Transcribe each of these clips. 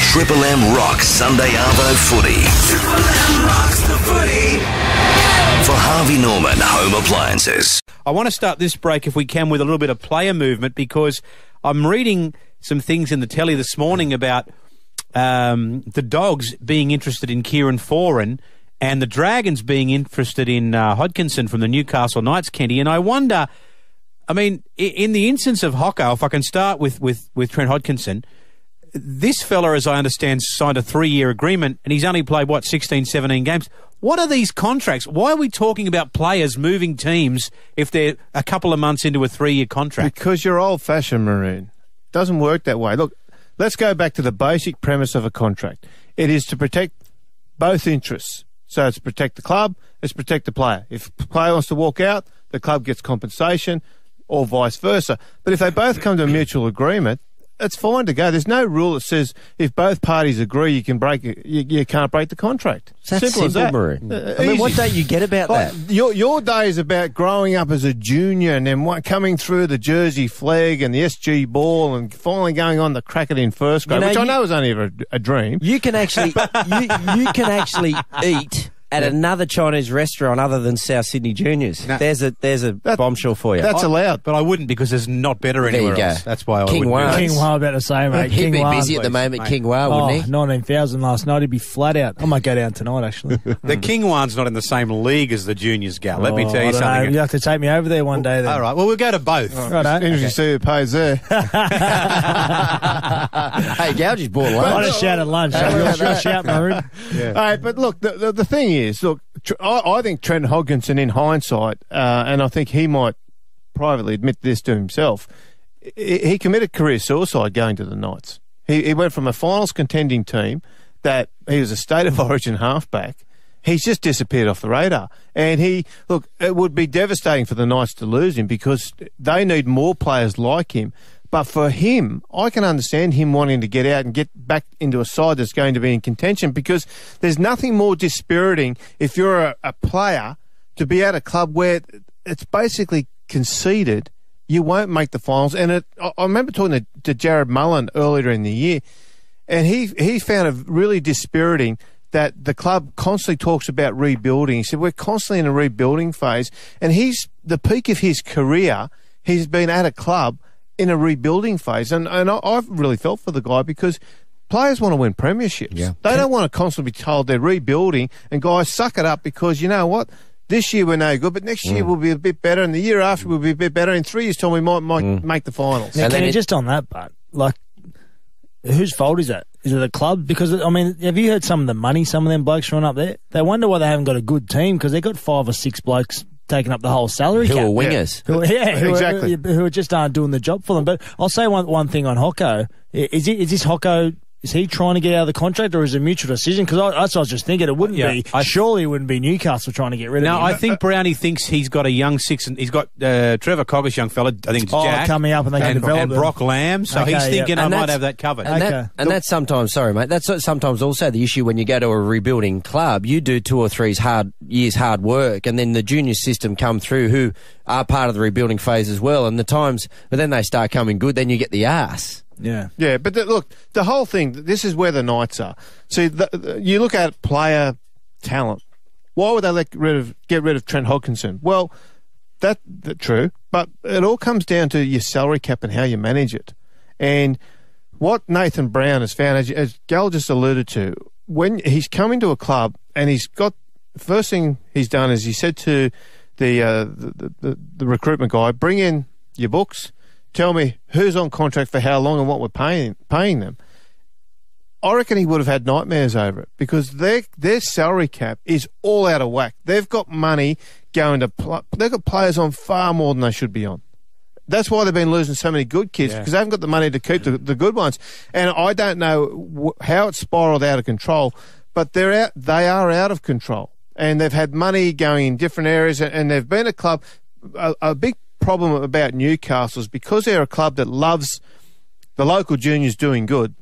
Triple M rocks Sunday Arvo footy. Triple M rocks the footy. For Harvey Norman Home Appliances. I want to start this break, if we can, with a little bit of player movement, because I'm reading some things in the telly this morning about the Dogs being interested in Kieran Foran and the Dragons being interested in Hodkinson from the Newcastle Knights, Kenty. And I wonder, I mean, in the instance of Hocko, if I can start with Trent Hodkinson, this fella, as I understand, signed a 3-year agreement and he's only played, 16, 17 games. What are these contracts? Why are we talking about players moving teams if they're a couple of months into a 3-year contract? Because you're old-fashioned, Maroon. Doesn't work that way. Look, let's go back to the basic premise of a contract. It is to protect both interests. So it's protect the club, it's protect the player. If the player wants to walk out, the club gets compensation, or vice versa. But if they both come to a mutual agreement, it's fine to go. There's no rule that says if both parties agree you can break it, you can't break the contract. That's simple as that. Maroon. I mean, what don't you get about that? Your day is about growing up as a junior and then coming through the Jersey flag and the SG ball and finally going on the cracket in first grade, which I know is only a dream. You can actually you can actually eat at another Chinese restaurant other than South Sydney Juniors. No. There's a bombshell for you. That's allowed. But I wouldn't, because there's not better anywhere else. That's why I wouldn't. King Wa, about to say, mate. He'd King be Wa, busy at the moment, King Wa, wouldn't he? 19,000 last night. He'd be flat out. I might go down tonight, actually. The King Wan's not in the same league as the Juniors, Gal. Let me tell you something. You have to take me over there one day then. All right. Well, we'll go to both. Right, Interesting to see who pays there. Hey, Gougy's bought lunch. I just shouted lunch. You'll shout, Maroon. Hey, but look, the thing is, look, I think Trent Hodkinson, in hindsight, and I think he might privately admit this to himself, he committed career suicide going to the Knights. He went from a finals contending team that he was a state of origin halfback. He's just disappeared off the radar. And it would be devastating for the Knights to lose him because they need more players like him. But for him, I can understand him wanting to get out and get back into a side that's going to be in contention, because there's nothing more dispiriting if you're a player to be at a club where it's basically conceded you won't make the finals. And I remember talking to Jared Mullen earlier in the year, and he found it really dispiriting that the club constantly talks about rebuilding. He said, we're constantly in a rebuilding phase. And the peak of his career, he's been at a club in a rebuilding phase. And I've really felt for the guy, because players want to win premierships. Yeah. They don't want to constantly be told they're rebuilding, and guys, suck it up, because you know what? This year we're no good, but next year we'll be a bit better, and the year after we'll be a bit better. In 3 years' time we might make the finals. Now, Kenny, just on that part, whose fault is that? Is it the club? Because, I mean, have you heard some of the money some of them blokes run up there? They wonder why they haven't got a good team, because they've got 5 or 6 blokes taking up the whole salary cap. Who are wingers. Exactly. Who just aren't doing the job for them. But I'll say one thing on Hocko. Is this Hocko, is he trying to get out of the contract, or is it a mutual decision? Because I was just thinking it wouldn't be. Surely it wouldn't be Newcastle trying to get rid of him. No, I think Brownie thinks he's got a young six, and he's got Trevor Coggish, young fella. I think it's Jack coming up, and they can develop and them. Brock Lamb. So he's thinking I might have that covered. And that's sometimes, sorry mate, that's sometimes also the issue when you go to a rebuilding club. You do 2 or 3 years hard work, and then the junior system come through who are part of the rebuilding phase as well. And but then they start coming good, then you get the arse. Yeah. Yeah, but look, the whole thing, this is where the Knights are. See, you look at player talent. Why would they get rid of Trent Hodkinson? Well, that's true, but it all comes down to your salary cap and how you manage it. And what Nathan Brown has found, as Gal just alluded to, when he's coming to a club and first thing he's done is he said to the recruitment guy, bring in your books, tell me who's on contract for how long and what we're paying them. I reckon he would have had nightmares over it, because their salary cap is all out of whack. They've got money going to they've got players on far more than they should be on. That's why they've been losing so many good kids, because they haven't got the money to keep the good ones. And I don't know how it's spiraled out of control, but they are out of control. And they've had money going in different areas, and they've been a club. A big problem about Newcastle is because they're a club that loves the local juniors doing good.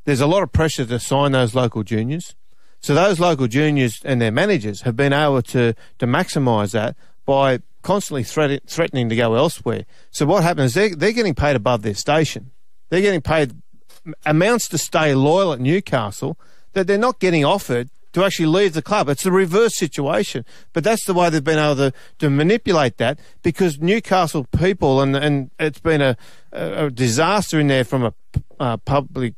There's a lot of pressure to sign those local juniors. So those local juniors and their managers have been able to maximise that by constantly threatening to go elsewhere. So what happens, they're getting paid above their station. They're getting paid amounts to stay loyal at Newcastle that they're not getting offered to actually leave the club. It's the reverse situation. But that's the way they've been able to manipulate that, because Newcastle people, and it's been a disaster in there from a public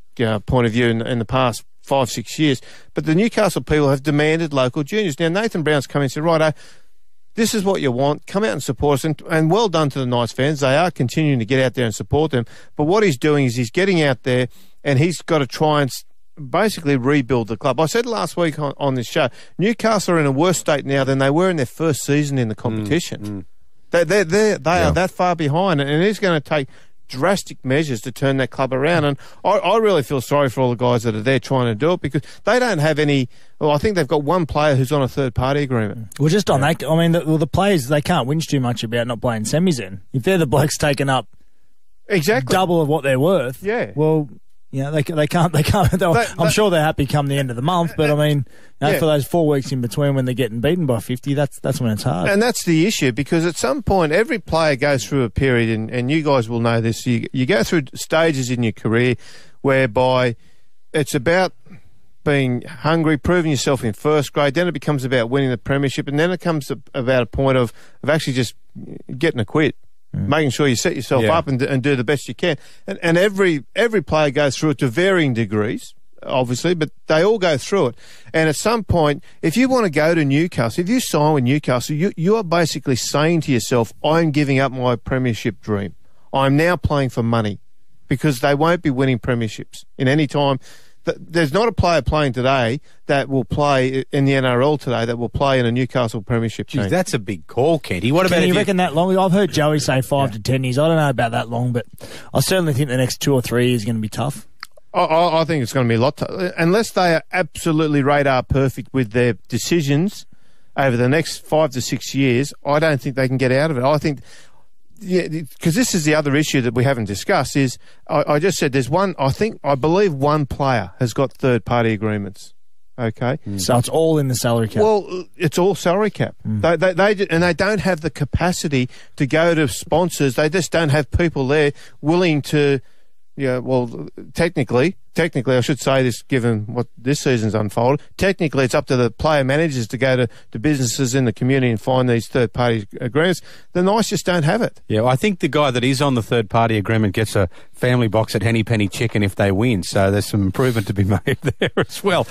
point of view in the past 5-6 years. But the Newcastle people have demanded local juniors. Now, Nathan Brown's come in and said, righto, this is what you want. Come out and support us. And well done to the Knights fans. They are continuing to get out there and support them. But what he's doing is he's getting out there and he's got to try and basically rebuild the club. I said last week on this show, Newcastle are in a worse state now than they were in their first season in the competition. They are that far behind, and it is going to take drastic measures to turn that club around. And I really feel sorry for all the guys that are there trying to do it, because they don't have any. Well, I think they've got one player who's on a third-party agreement. Well, just on that, I mean, the players, they can't whinge too much about not playing semis then. If they're the blokes taking up double of what they're worth, well, you know, they can't. I'm sure they're happy come the end of the month, but I mean, for those 4 weeks in between when they're getting beaten by 50, that's when it's hard. And that's the issue, because at some point every player goes through a period, and you guys will know this. You go through stages in your career whereby it's about being hungry, proving yourself in first grade. Then it becomes about winning the premiership, and then it comes about a point of actually just getting a quit. Making sure you set yourself up and do the best you can. And every player goes through it to varying degrees, obviously, but they all go through it. And at some point, if you want to go to Newcastle, if you sign with Newcastle, you are basically saying to yourself, I'm giving up my premiership dream. I'm now playing for money, because they won't be winning premierships in any time. There's not a player playing today that will play in the NRL today that will play in a Newcastle premiership team. Geez, that's a big call, Kenty. What about you reckon that long? I've heard Joey say 5 to 10 years. I don't know about that long, but I certainly think the next 2 or 3 years is going to be tough. I think it's going to be a lot tough. Unless they are absolutely radar perfect with their decisions over the next 5 to 6 years, I don't think they can get out of it. I think... Yeah, because this is the other issue that we haven't discussed. Is I just said there's one. I believe one player has got third-party agreements. Okay, so it's all in the salary cap. Well, it's all salary cap. They don't have the capacity to go to sponsors. They just don't have people there willing to. Yeah, well, technically, I should say this, given what this season's unfolded, technically it's up to the player managers to go to businesses in the community and find these third-party agreements. The Knights just don't have it. Yeah, well, I think the guy that is on the third-party agreement gets a family box at Henny Penny Chicken if they win, so there's some improvement to be made there as well.